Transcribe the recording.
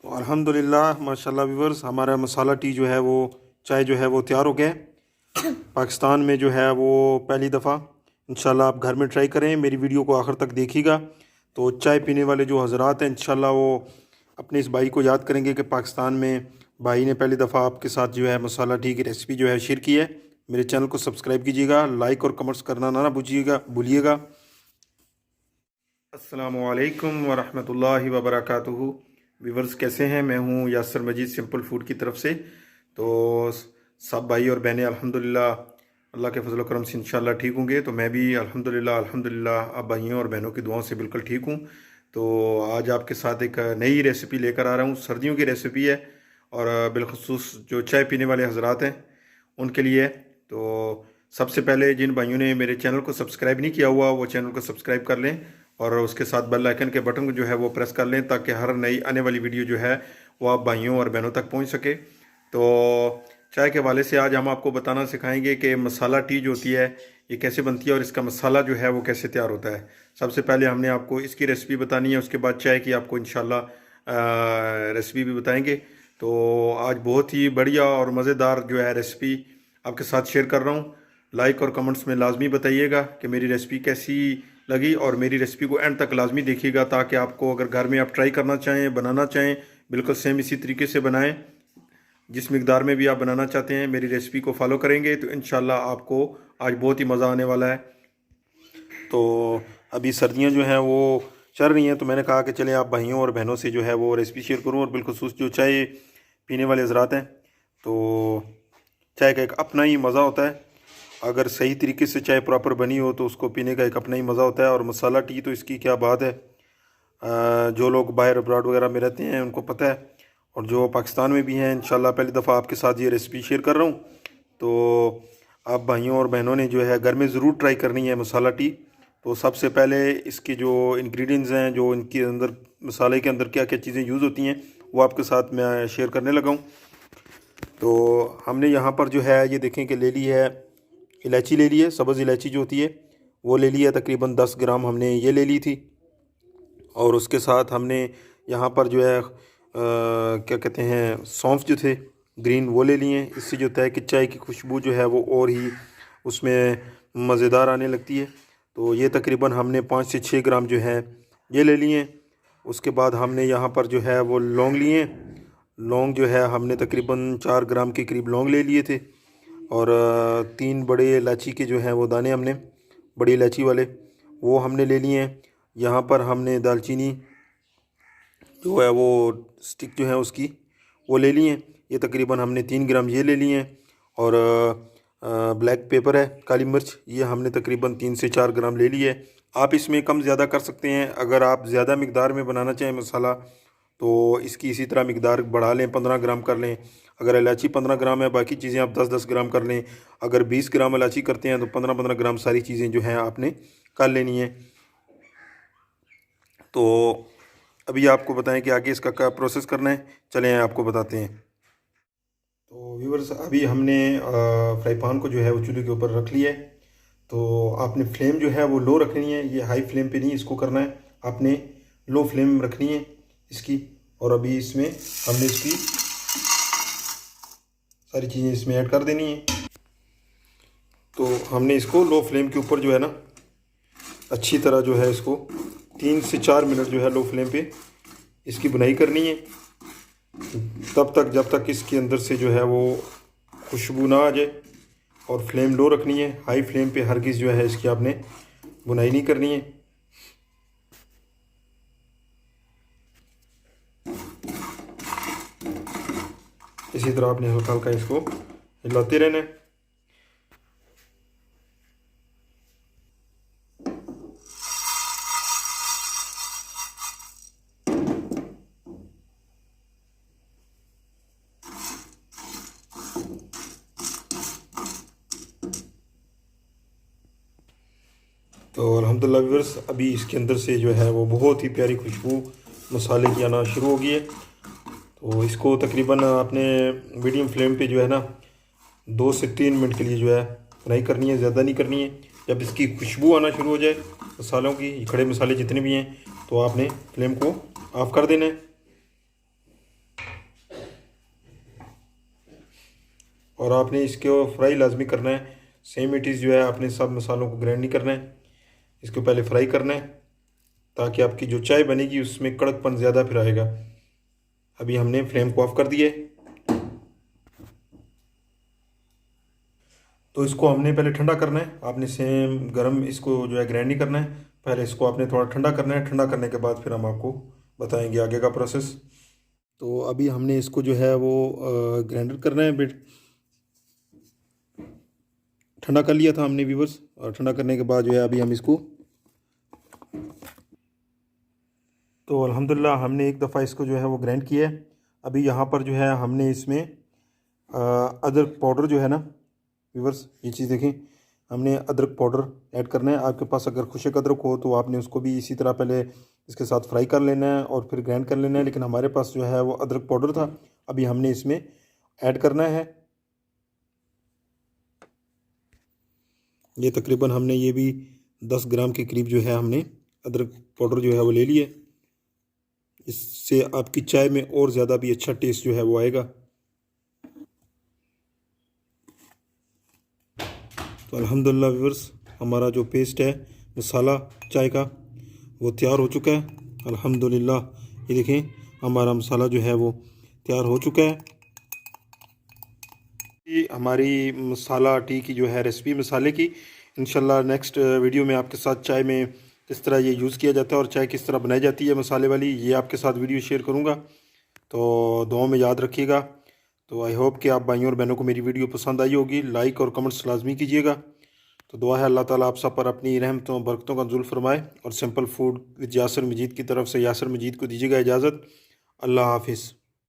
तो अल्हम्दुलिल्लाह माशाल्लाह व्यूवर्स, हमारा मसाला टी जो है वो चाय जो है वो तैयार हो गया है। पाकिस्तान में जो है वो पहली दफ़ा इंशाल्लाह आप घर में ट्राई करें। मेरी वीडियो को आखिर तक देखिएगा तो चाय पीने वाले जो हजरात हैं इंशाल्लाह वो अपने इस भाई को याद करेंगे कि पाकिस्तान में भाई ने पहली दफ़ा आपके साथ जो है मसाला टी की रेसिपी जो है शेयर की है। मेरे चैनल को सब्सक्राइब कीजिएगा, लाइक और कमेंट्स करना ना भूलिएगा। अस्सलामुअलैकुम वरहमतुल्लाहि वबरकातुहू। व्यूवर्स कैसे हैं? मैं हूं यासर मजीद सिंपल फूड की तरफ से। तो सब भाई और बहनें अल्हम्दुलिल्लाह अल्लाह के फजल करम से इंशाल्लाह ठीक होंगे। तो मैं भी अल्हम्दुलिल्लाह अब भाइयों और बहनों की दुआओं से बिल्कुल ठीक हूं। तो आज आपके साथ एक नई रेसिपी लेकर आ रहा हूं। सर्दियों की रेसिपी है और बिलखसूस जो चाय पीने वाले हजरात हैं उनके लिए है। तो सबसे पहले जिन भाइयों ने मेरे चैनल को सब्सक्राइब नहीं किया हुआ वो चैनल को सब्सक्राइब कर लें और उसके साथ बेल आइकन के बटन को जो है वो प्रेस कर लें ताकि हर नई आने वाली वीडियो जो है वो आप भाइयों और बहनों तक पहुंच सके। तो चाय के हवाले से आज हम आपको बताना सिखाएंगे कि मसाला टी जो होती है ये कैसे बनती है और इसका मसाला जो है वो कैसे तैयार होता है। सबसे पहले हमने आपको इसकी रेसिपी बतानी है, उसके बाद चाय की आपको इंशाल्लाह रेसिपी भी बताएंगे। तो आज बहुत ही बढ़िया और मज़ेदार जो है रेसिपी आपके साथ शेयर कर रहा हूँ। लाइक और कमेंट्स में लाजमी बताइएगा कि मेरी रेसिपी कैसी लगी और मेरी रेसिपी को एंड तक लाजमी देखिएगा ताकि आपको अगर घर में आप ट्राई करना चाहें, बनाना चाहें, बिल्कुल सेम इसी तरीके से बनाएं। जिस मिकदार में भी आप बनाना चाहते हैं मेरी रेसिपी को फॉलो करेंगे तो इंशाल्लाह आपको आज बहुत ही मज़ा आने वाला है। तो अभी सर्दियां जो हैं वो चल रही हैं तो मैंने कहा कि चलें आप भाइयों और बहनों से जो है वो रेसिपी शेयर करूं और बिलखुसूस जो चाय पीने वाले हजरात हैं तो चाय का एक अपना ही मज़ा होता है। अगर सही तरीके से चाय प्रॉपर बनी हो तो उसको पीने का एक अपना ही मज़ा होता है। और मसाला टी तो इसकी क्या बात है, जो लोग बाहर अब्रॉड वगैरह में रहते हैं उनको पता है और जो पाकिस्तान में भी हैं इंशाल्लाह पहली दफ़ा आपके साथ ये रेसिपी शेयर कर रहा हूँ। तो आप भाइयों और बहनों ने जो है घर में ज़रूर ट्राई करनी है मसाला टी। तो सबसे पहले इसके जो इंग्रेडिएंट्स हैं, जो इनके अंदर मसाले के अंदर क्या क्या चीज़ें यूज़ होती हैं वो आपके साथ मैं शेयर करने लगा हूँ। तो हमने यहाँ पर जो है ये देखें कि ले ली है इलायची, ले ली है सब्ज़ इलायची जो होती है वो ले ली है, तकरीबन 10 ग्राम हमने ये ले ली थी। और उसके साथ हमने यहाँ पर जो है क्या कहते हैं सौंफ जो थे ग्रीन वो ले लिए। इससे जो है कि चाय की खुशबू जो है वो और ही उसमें मज़ेदार आने लगती है। तो ये तकरीबन हमने 5 से 6 ग्राम जो है ये ले लिए। उसके बाद हमने यहाँ पर जो है वो लौंग लिए। लौंग जो है हमने तकरीबन 4 ग्राम के करीब लौंग ले लिए थे और 3 बड़े इलायची के जो हैं वो दाने हमने बड़ी इलायची वाले वो हमने ले लिए हैं। यहाँ पर हमने दालचीनी जो है वो स्टिक जो है उसकी वो ले लिए हैं, ये तकरीबन हमने 3 ग्राम ये ले लिए हैं। और ब्लैक पेपर है काली मिर्च, ये हमने तकरीबन 3 से 4 ग्राम ले लिए है। आप इसमें कम ज़्यादा कर सकते हैं। अगर आप ज़्यादा मिकदार में बनाना चाहें मसाला तो इसकी इसी तरह मिकदार बढ़ा लें, 15 ग्राम कर लें। अगर इलायची 15 ग्राम है बाकी चीज़ें आप 10-10 ग्राम कर लें। अगर 20 ग्राम इलायची करते हैं तो 15-15 ग्राम सारी चीज़ें जो हैं आपने कर लेनी है। तो अभी आपको बताएं कि आगे इसका क्या प्रोसेस करना है, चलें आपको बताते हैं। तो व्यूवर्स अभी हमने फ्राई पैन को जो है वो चूल्हे के ऊपर रख लिया है। तो आपने फ्लेम जो है वो लो रखनी है, ये हाई फ्लेम पे नहीं इसको करना है, आपने लो फ्लेम रखनी है इसकी। और अभी इसमें हमने इसकी सारी चीज़ें इसमें ऐड कर देनी है। तो हमने इसको लो फ्लेम के ऊपर जो है ना अच्छी तरह जो है इसको 3 से 4 मिनट जो है लो फ्लेम पे इसकी बुनाई करनी है, तब तक जब तक इसके अंदर से जो है वो खुशबू ना आ जाए। और फ्लेम लो रखनी है, हाई फ्लेम पे हरगिज़ जो है इसकी आपने बुनाई नहीं करनी है। इसी तरह आपने हल्का हल्का इसको हिलाते रहना है। तो अल्हम्दुलिल्लाह व्यूअर्स अभी इसके अंदर से जो है वो बहुत ही प्यारी खुशबू मसाले की आना शुरू हो गई है। तो इसको तकरीबन आपने मीडियम फ्लेम पे जो है ना 2 से 3 मिनट के लिए जो है फ्राई करनी है, ज़्यादा नहीं करनी है। जब इसकी खुशबू आना शुरू हो जाए मसालों की, खड़े मसाले जितने भी हैं, तो आपने फ्लेम को ऑफ़ कर देना है। और आपने इसको फ्राई लाजमी करना है। सेम इट इज़ जो है, आपने सब मसालों को ग्राइंड नहीं करना है, इसको पहले फ्राई करना है ताकि आपकी जो चाय बनेगी उसमें कड़कपन ज़्यादा फिर आएगा। अभी हमने फ्लेम को ऑफ कर दिए, तो इसको हमने पहले ठंडा करना है। आपने सेम गरम इसको जो है ग्राइंड नहीं करना है, पहले इसको आपने थोड़ा ठंडा करना है। ठंडा करने के बाद फिर हम आपको बताएंगे आगे का प्रोसेस। तो अभी हमने इसको जो है वो ग्राइंडर करना है, बिट ठंडा कर लिया था हमने व्यूवर्स। और ठंडा करने के बाद जो है अभी हम इसको, तो अल्हम्दुलिल्लाह हमने एक दफ़ा इसको जो है वो ग्राइंड किया है। अभी यहाँ पर जो है हमने इसमें अदरक पाउडर जो है ना व्यूवर्स, ये चीज़ देखें, हमने अदरक पाउडर ऐड करना है। आपके पास अगर खुशक अदरक हो तो आपने उसको भी इसी तरह पहले इसके साथ फ्राई कर लेना है और फिर ग्राइंड कर लेना है, लेकिन हमारे पास जो है वो अदरक पाउडर था। अभी हमने इसमें ऐड करना है। ये तकरीबन हमने ये भी 10 ग्राम के करीब जो है हमने अदरक पाउडर जो है वो ले लिया। इससे आपकी चाय में और ज़्यादा भी अच्छा टेस्ट जो है वो आएगा। तो अल्हम्दुलिल्लाह व्यूअर्स, हमारा जो पेस्ट है मसाला चाय का वो तैयार हो चुका है अल्हम्दुलिल्लाह। ये देखें, हमारा मसाला जो है वो तैयार हो चुका है। ये हमारी मसाला टी की जो है रेसिपी मसाले की, इंशाल्लाह नेक्स्ट वीडियो में आपके साथ चाय में किस तरह ये यूज़ किया जाता है और चाय किस तरह बनाई जाती है मसाले वाली, ये आपके साथ वीडियो शेयर करूँगा। तो दुआ में याद रखिएगा। तो आई होप कि आप भाइयों और बहनों को मेरी वीडियो पसंद आई होगी। लाइक और कमेंट्स लाजमी कीजिएगा। तो दुआ है अल्लाह ताला आप सब पर अपनी रहमतों बरकतों का नुज़ुल फरमाए। और सिंपल फूड विद यासर मजीद की तरफ से यासर मजीद को दीजिएगा इजाज़त। अल्लाह हाफिज़।